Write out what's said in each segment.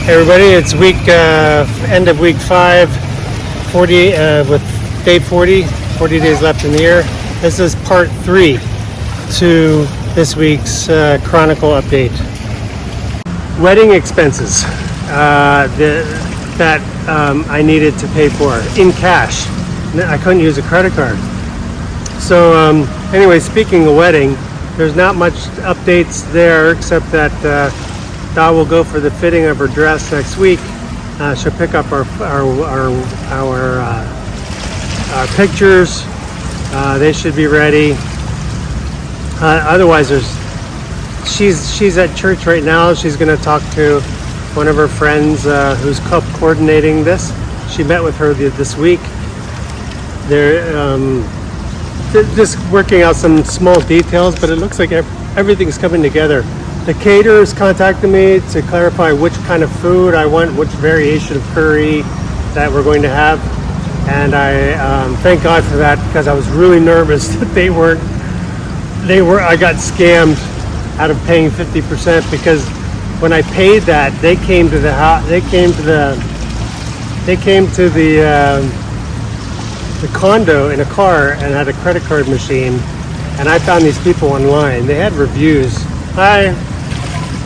Hey everybody, it's end of week 5, 40 with day 40 days left in the year. This is part 3 to this week's Chronicle update. Wedding expenses that I needed to pay for in cash. I couldn't use a credit card. So anyway, speaking of wedding, there's not much updates there except that Dot will go for the fitting of her dress next week. She'll pick up our pictures. They should be ready. Otherwise, she's at church right now. She's going to talk to one of her friends who's coordinating this. She met with her this week. They're just working out some small details, but it looks like everything's coming together. The caterers contacted me to clarify which kind of food I want, which variation of curry that we're going to have, and I thank God for that, because I was really nervous that they were. I got scammed out of paying 50%, because when I paid that, they came to the house. They came to the condo in a car and had a credit card machine, and I found these people online. They had reviews.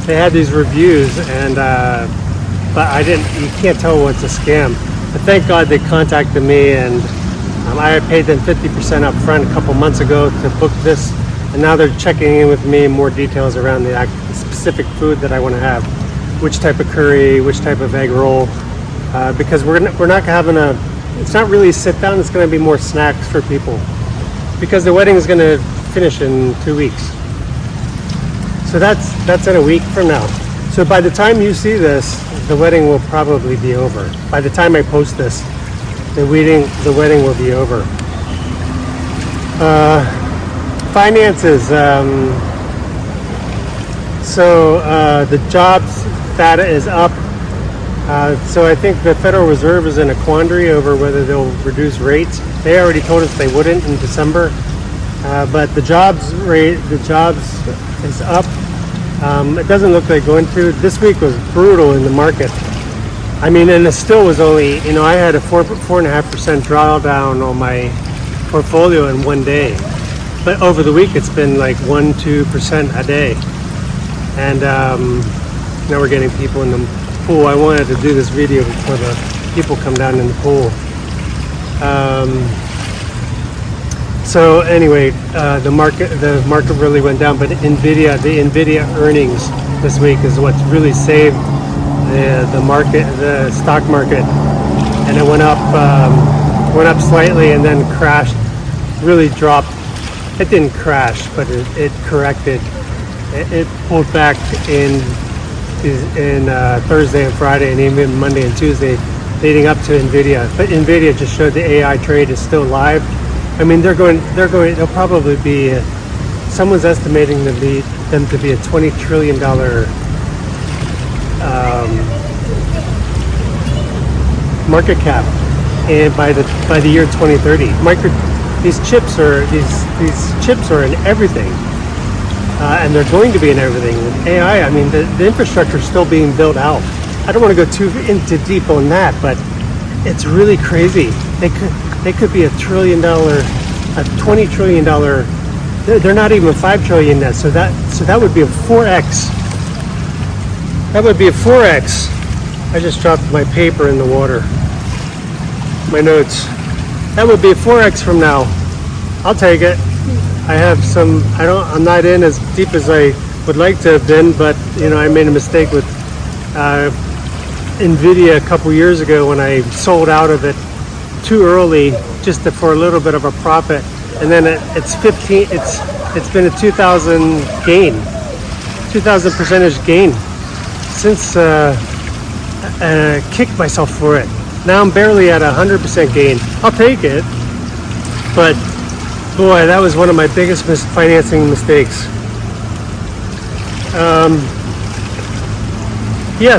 They had these reviews, and but you can't tell what's a scam. But thank God they contacted me, and I paid them 50% up front a couple months ago to book this, and now they're checking in with me more details around the specific food that I want to have, which type of curry, which type of egg roll, because we're not having it's not really sit down. It's going to be more snacks for people, because the wedding is going to finish in 2 weeks. So that's in a week from now. So by the time you see this, the wedding will probably be over. By the time I post this, the wedding will be over. Finances. The jobs data is up. So I think the Federal Reserve is in a quandary over whether they'll reduce rates. They already told us they wouldn't in December. But the jobs is up. It doesn't look like going to. This week was brutal in the market. I mean, and it still was only, I had a 4.5% drawdown on my portfolio in one day. But over the week, it's been like 1-2% a day. And now we're getting people in the pool. I wanted to do this video before the people come down in the pool. So anyway, the market really went down, but the Nvidia earnings this week is what's really saved the stock market, and it went up slightly and then crashed, really dropped. It didn't crash, but it corrected. It pulled back in Thursday and Friday, and even Monday and Tuesday, leading up to Nvidia. But Nvidia just showed the AI trade is still live. I mean, they'll probably be, someone's estimating them to be a $20 trillion market cap, and by the year 2030. These chips are in everything, and they're going to be in everything. With AI, I mean, the infrastructure is still being built out. I don't want to go too deep on that, but it's really crazy. They could be $20 trillion. They're not even $5 trillion yet. So that would be a 4x. That would be a 4x. I just dropped my paper in the water. My notes. That would be a 4x from now. I'll take it. I'm not in as deep as I would like to have been, but I made a mistake with Nvidia a couple years ago when I sold out of it too early, just for a little bit of a profit, and then it's been a 2,000 percentage gain since kicked myself for it. Now I'm barely at 100% gain. I'll take it, but boy, that was one of my biggest financing mistakes.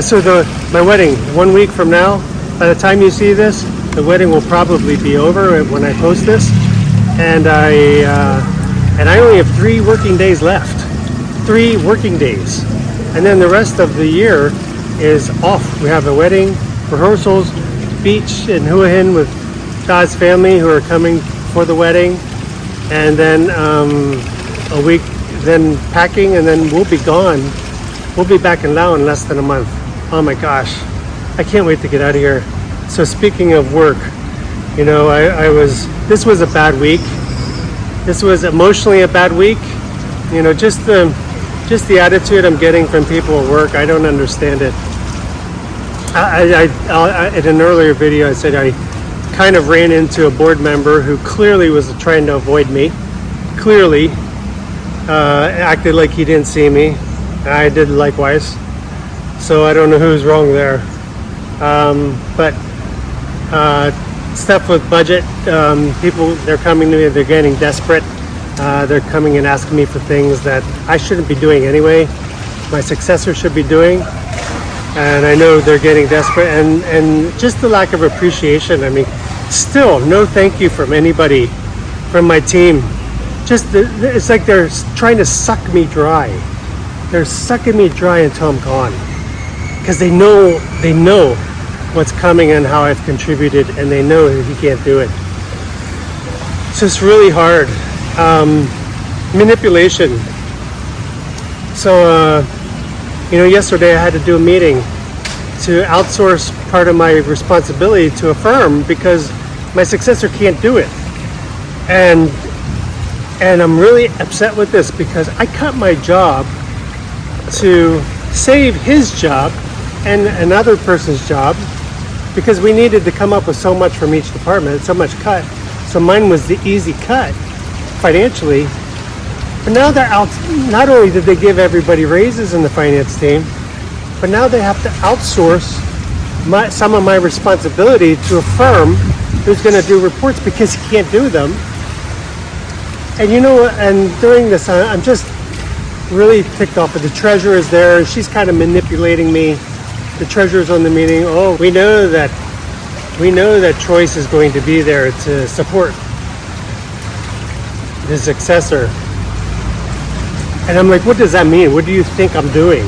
So my wedding, 1 week from now. By the time you see this, the wedding will probably be over when I post this, and I only have 3 working days left. 3 working days, and then the rest of the year is off. We have a wedding, rehearsals, beach in Hua Hin with God's family who are coming for the wedding, and then a week, then packing, and then we'll be gone. We'll be back in Laos in less than a month. Oh my gosh, I can't wait to get out of here. So speaking of work, you know, this was a bad week. This was emotionally a bad week. You know, just the attitude I'm getting from people at work, I don't understand it. In an earlier video, I said I kind of ran into a board member who clearly was trying to avoid me. Clearly acted like he didn't see me. I did likewise. So I don't know who's wrong there. But stuff with budget, people, they're coming to me, they're getting desperate. They're coming and asking me for things that I shouldn't be doing anyway. My successor should be doing. And I know they're getting desperate, and just the lack of appreciation. I mean, still no thank you from anybody, from my team. It's like they're trying to suck me dry. They're sucking me dry until I'm gone, because they know what's coming and how I've contributed, and they know that he can't do it. So it's really hard. Manipulation. So you know, yesterday I had to do a meeting to outsource part of my responsibility to a firm because my successor can't do it, and I'm really upset with this because I cut my job to save his job and another person's job, because we needed to come up with so much from each department, so much cut. So mine was the easy cut financially. But now they're out. Not only did they give everybody raises in the finance team, but now they have to outsource some of my responsibility to a firm who's going to do reports because he can't do them. And you know, and during this, I'm just really ticked off. But the treasurer is there, and she's kind of manipulating me. The treasurer's on the meeting. Oh, we know that Choice is going to be there to support his successor. And I'm like, what does that mean? What do you think I'm doing?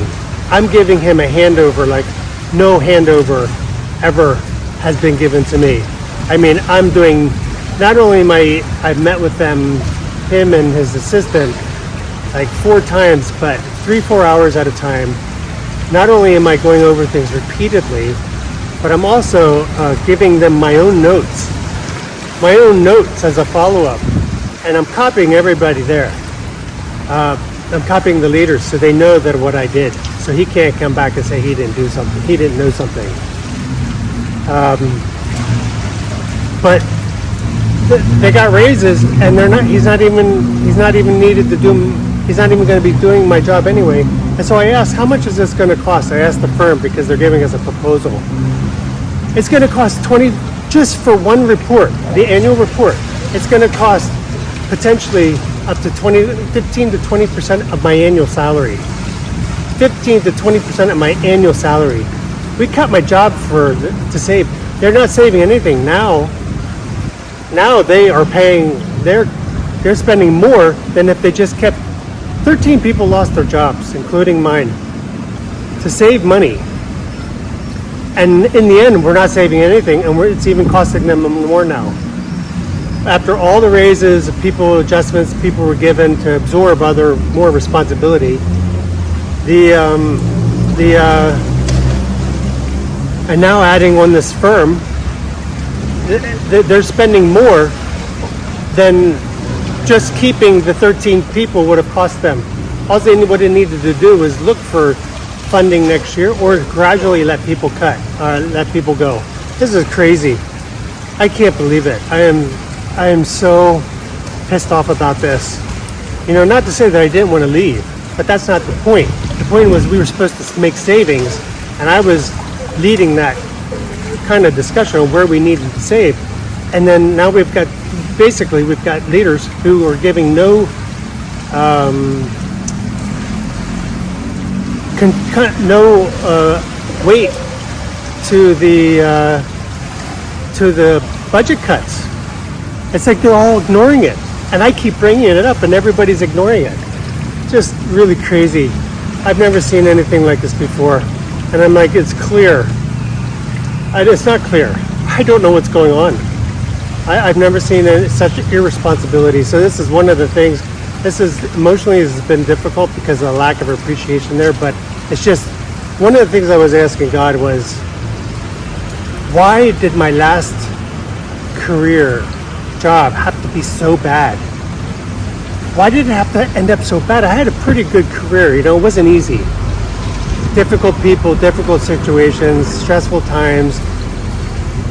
I'm giving him a handover like no handover ever has been given to me. I mean, I'm doing, not only I've met with him and his assistant like 4 times, but 3-4 hours at a time. Not only am I going over things repeatedly, but I'm also giving them my own notes as a follow-up. And I'm copying everybody there. I'm copying the leaders so they know that what I did. So he can't come back and say he didn't do something. He didn't know something. But they got raises, and he's not even needed to do. He's not even going to be doing my job anyway. And so I asked, how much is this going to cost? I asked the firm because they're giving us a proposal. It's going to cost 20 just for one report, the annual report. It's going to cost potentially up to 15 to 20% of my annual salary. 15 to 20% of my annual salary. We cut my job to save. They're not saving anything now. Now they are paying. They're spending more than if they just kept. 13 people lost their jobs, including mine, to save money. And in the end, we're not saving anything, and it's even costing them more now. After all the raises, adjustments people were given to absorb more responsibility, and now adding on this firm, they're spending more than just keeping the 13 people would have cost them. All they would have needed to do was look for funding next year, or gradually let people go. This is crazy. I can't believe it. I am so pissed off about this. You know, not to say that I didn't want to leave, but that's not the point. The point was we were supposed to make savings, and I was leading that kind of discussion on where we needed to save. And then now we've got leaders who are giving no weight to the budget cuts. It's like they're all ignoring it, and I keep bringing it up, and everybody's ignoring it. Just really crazy. I've never seen anything like this before. And I'm like, it's clear. It's not clear. I don't know what's going on. I've never seen such irresponsibility. So this is one of the things. This is emotionally has been difficult because of the lack of appreciation there. But it's just one of the things I was asking God was, why did my last career job have to be so bad? Why did it have to end up so bad? I had a pretty good career, it wasn't easy. Difficult people, difficult situations, stressful times.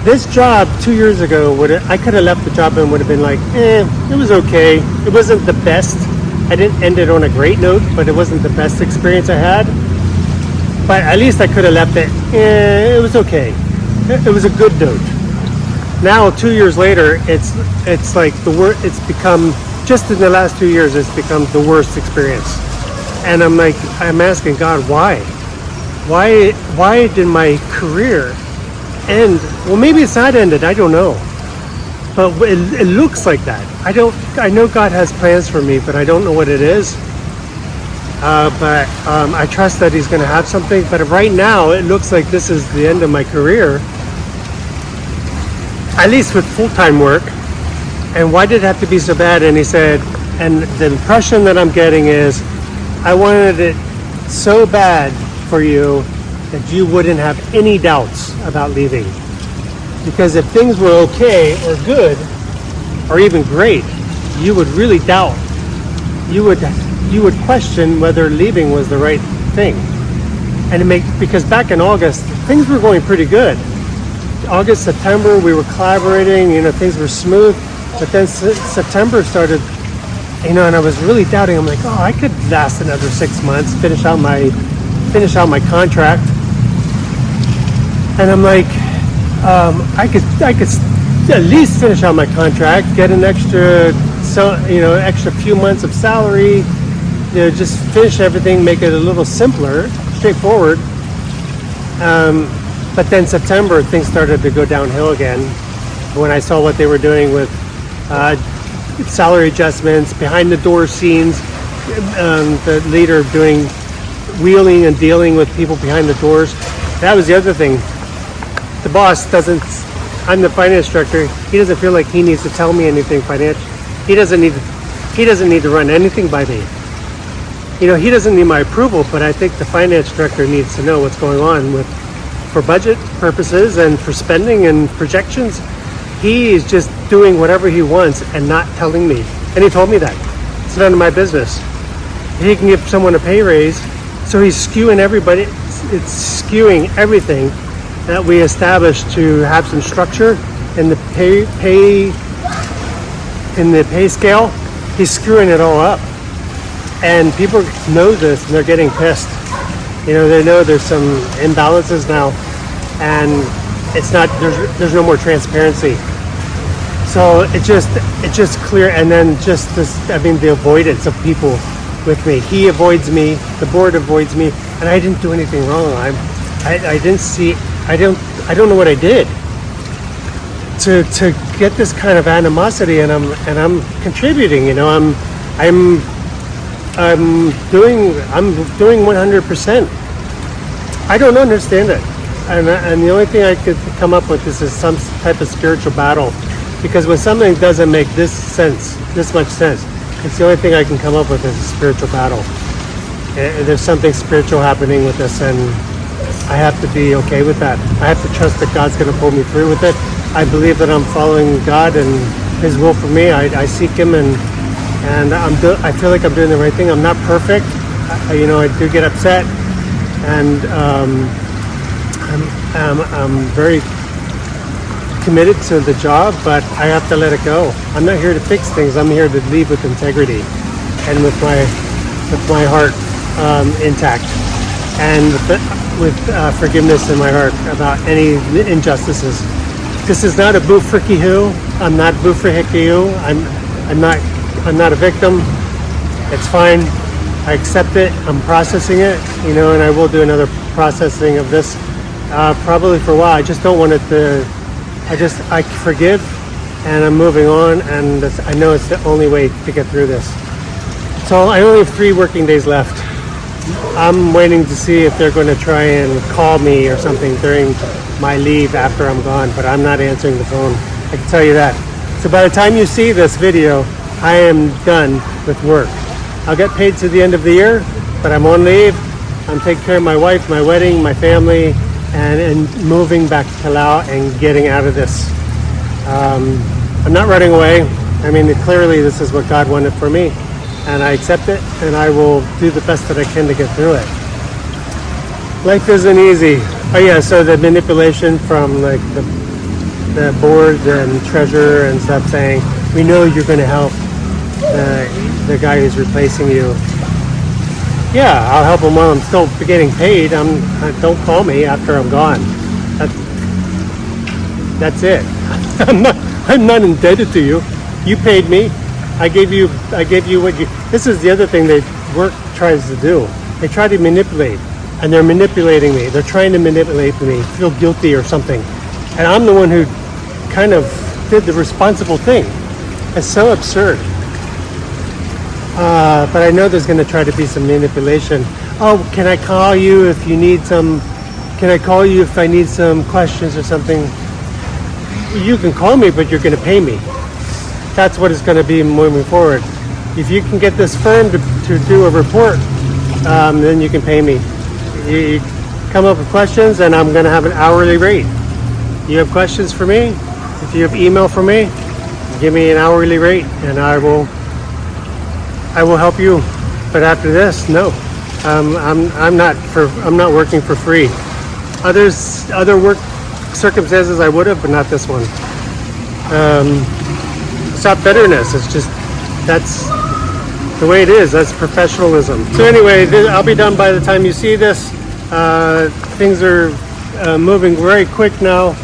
This job 2 years ago, I could have left the job and would have been like, it was okay. It wasn't the best. I didn't end it on a great note, but it wasn't the best experience I had. But at least I could have left it, it was okay. It was a good note. Now, 2 years later, it's like it's become, just in the last 2 years, it's become the worst experience. And I'm asking God, why? Why did my career end? Well, maybe it's not ended, I don't know. But it looks like that. I know God has plans for me, but I don't know what it is. But I trust that He's going to have something. But right now, it looks like this is the end of my career, at least with full-time work. And why did it have to be so bad? And He said, and the impression that I'm getting is, I wanted it so bad for you that you wouldn't have any doubts about leaving. Because if things were okay or good or even great, you would really doubt. You would question whether leaving was the right thing. And because back in August, things were going pretty good. August, September, we were collaborating, things were smooth. But then September started, and I was really doubting. I'm like, I could last another 6 months, finish out my contract. And I'm like, I could at least finish out my contract, get an extra few months of salary, just finish everything, make it a little simpler, straightforward. But then September, things started to go downhill again when I saw what they were doing with salary adjustments, behind the door scenes, the leader doing wheeling and dealing with people behind the doors. That was the other thing. The boss I'm the finance director. He doesn't feel like he needs to tell me anything financial. He doesn't need to run anything by me. He doesn't need my approval, but I think the finance director needs to know what's going on for budget purposes and for spending and projections. He is just doing whatever he wants and not telling me. And he told me that. It's none of my business. He can give someone a pay raise, so he's skewing everybody. It's skewing everything that we established to have some structure in the pay scale. He's screwing it all up. And people know this, and they're getting pissed. They know there's some imbalances now, and it's not. There's no more transparency. So it's just clear. And then just this, the avoidance of people with me. He avoids me. The board avoids me, and I didn't do anything wrong. I didn't see. I don't know what I did to get this kind of animosity, and I'm contributing. I'm doing 100%. I don't understand it, and the only thing I could come up with is some type of spiritual battle, because when something doesn't make this much sense, it's the only thing I can come up with is a spiritual battle. There's something spiritual happening with this, and I have to be okay with that. I have to trust that God's going to pull me through with it. I believe that I'm following God and His will for me. I seek Him, and I feel like I'm doing the right thing. I'm not perfect. I do get upset, and I'm very committed to the job, but I have to let it go. I'm not here to fix things. I'm here to leave with integrity and with my heart intact, and with forgiveness in my heart about any injustices. This is not a boo fricky who. I'm not boo fricky who. I'm not a victim. It's fine. I accept it. I'm processing it, and I will do another processing of this probably for a while. I just don't want it to. I forgive, and I'm moving on, and I know it's the only way to get through this. So I only have 3 working days left. I'm waiting to see if they're going to try and call me or something during my leave after I'm gone, but I'm not answering the phone. I can tell you that. So by the time you see this video, I am done with work. I'll get paid to the end of the year, but I'm on leave. I'm taking care of my wife, my wedding, my family, and moving back to Palau and getting out of this. I'm not running away. I mean, clearly this is what God wanted for me, and I accept it, and I will do the best that I can to get through it. Life isn't easy. Oh yeah, so the manipulation from like the board and treasurer and stuff saying, we know you're going to help the guy who's replacing you. Yeah, I'll help him while I'm still getting paid. Don't call me after I'm gone. That's it. I'm not indebted to you. You paid me. I gave you what you. This is the other thing that work tries to do. They try to manipulate, and they're manipulating me. They're trying to manipulate me, feel guilty or something, and I'm the one who kind of did the responsible thing. It's so absurd. But I know there's going to try to be some manipulation. Oh, can I call you if you need some? Can I call you if I need some questions or something? You can call me, but you're going to pay me. That's what it's going to be moving forward. If you can get this firm to do a report, then you can pay me. You come up with questions, and I'm going to have an hourly rate. You have questions for me? If you have email for me, give me an hourly rate, and I will help you. But after this, no, I'm not working for free. Other work circumstances I would have, but not this one. It's not bitterness. It's just that's the way it is. That's professionalism. So anyway, I'll be done by the time you see this. Things are moving very quick now.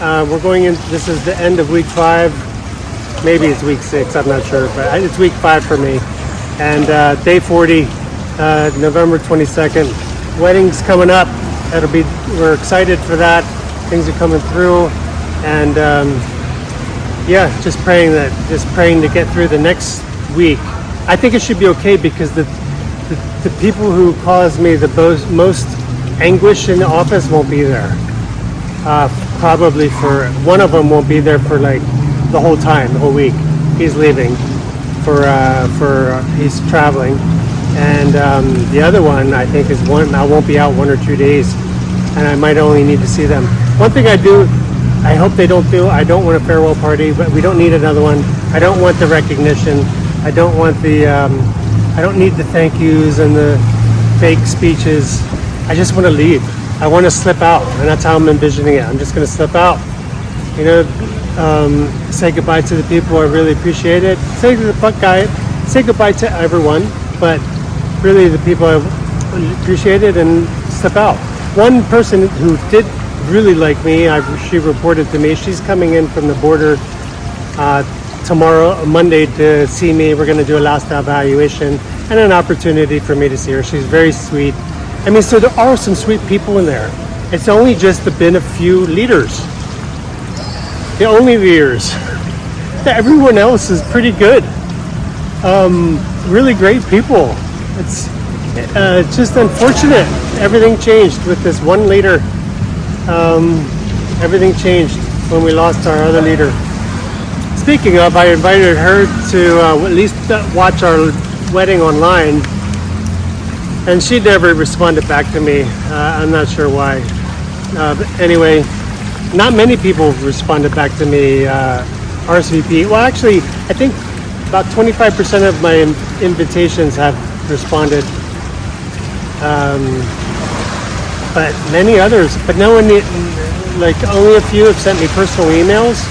We're going in. This is the end of week 5. Maybe it's week 6. I'm not sure, but it's week 5 for me. And day 40, November 22nd. Wedding's coming up. We're excited for that. Things are coming through, and yeah, just praying to get through the next week. I think it should be okay because the people who cause me the most anguish in the office won't be there. Probably for one of them won't be there for like the whole time, the whole week. He's leaving he's traveling, and the other one I think I won't be out 1 or 2 days, and I might only need to see them. One thing I hope they don't do, I don't want a farewell party, but we don't need another one. I don't want the recognition. I don't want I don't need the thank yous and the fake speeches. I just want to leave. I want to slip out, and that's how I'm envisioning it. I'm just going to slip out, say goodbye to the people I really appreciate it. Say goodbye to everyone, but really the people I appreciated, and slip out. One person who did really like me, she reported to me, she's coming in from the border tomorrow, Monday, to see me. We're going to do a last evaluation and an opportunity for me to see her. She's very sweet. I mean, so there are some sweet people in there. It's only just been a few leaders. The only leaders. Everyone else is pretty good. Really great people. It's just unfortunate. Everything changed with this one leader. Everything changed when we lost our other leader. Speaking of, I invited her to at least watch our wedding online, and she never responded back to me. I'm not sure why. But anyway, not many people responded back to me. RSVP. Well, actually, I think about 25% of my invitations have responded. But many others, but no one, only a few have sent me personal emails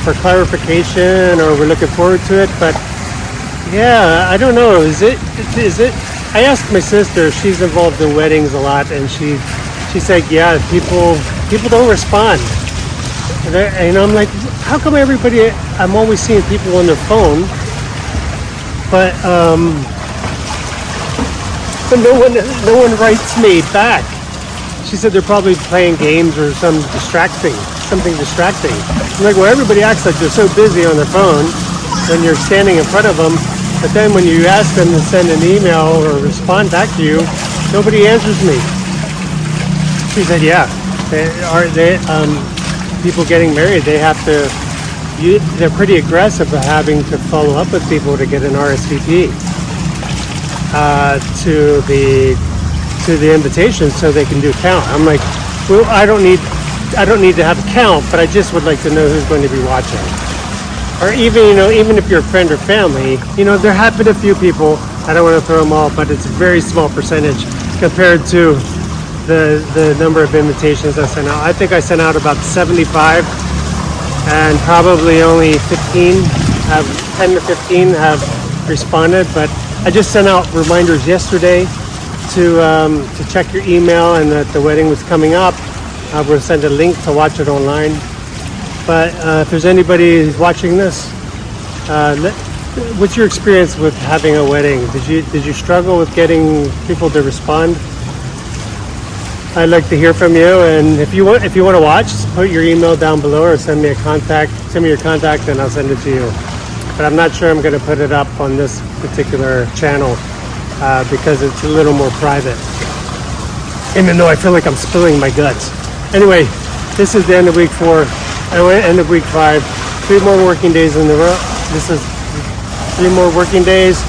for clarification, or we're looking forward to it. But yeah, I don't know. Is it? I asked my sister. She's involved in weddings a lot, and she said, yeah, people don't respond. And I'm like, how come everybody? I'm always seeing people on their phone, but no one writes me back. She said they're probably playing games or something distracting. I'm like, well, everybody acts like they're so busy on their phone when you're standing in front of them, but then when you ask them to send an email or respond back to you, Nobody answers me. She said, yeah, people getting married, they have to, they're pretty aggressive at having to follow up with people to get an RSVP to the invitation so they can do count. I'm like, well, I don't need to have a count, but I just would like to know who's going to be watching. Or even, even if you're a friend or family, there have been a few people, I don't want to throw them all, but it's a very small percentage compared to the number of invitations I sent out. I think I sent out about 75, and probably only 10 to 15 have responded, but I just sent out reminders yesterday to check your email and that the wedding was coming up. We'll send a link to watch it online. But if there's anybody who's watching this, what's your experience with having a wedding? Did you struggle with getting people to respond? I'd like to hear from you, and if you want to watch, put your email down below or send me your contact, and I'll send it to you. But I'm not sure I'm going to put it up on this particular channel because it's a little more private, even though I feel like I'm spilling my guts. Anyway, this is the end of week 4. End of week 5. 3 more working days in the row. This is 3 more working days,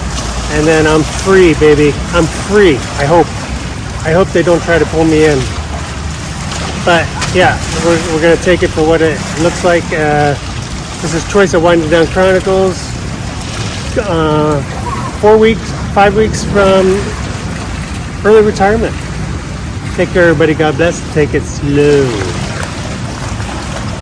and then I'm free, baby. I'm free. I hope they don't try to pull me in. But yeah, we're gonna take it for what it looks like. This is Choice of Winding Down Chronicles. 5 weeks from early retirement. Take care, everybody. God bless. Take it slow.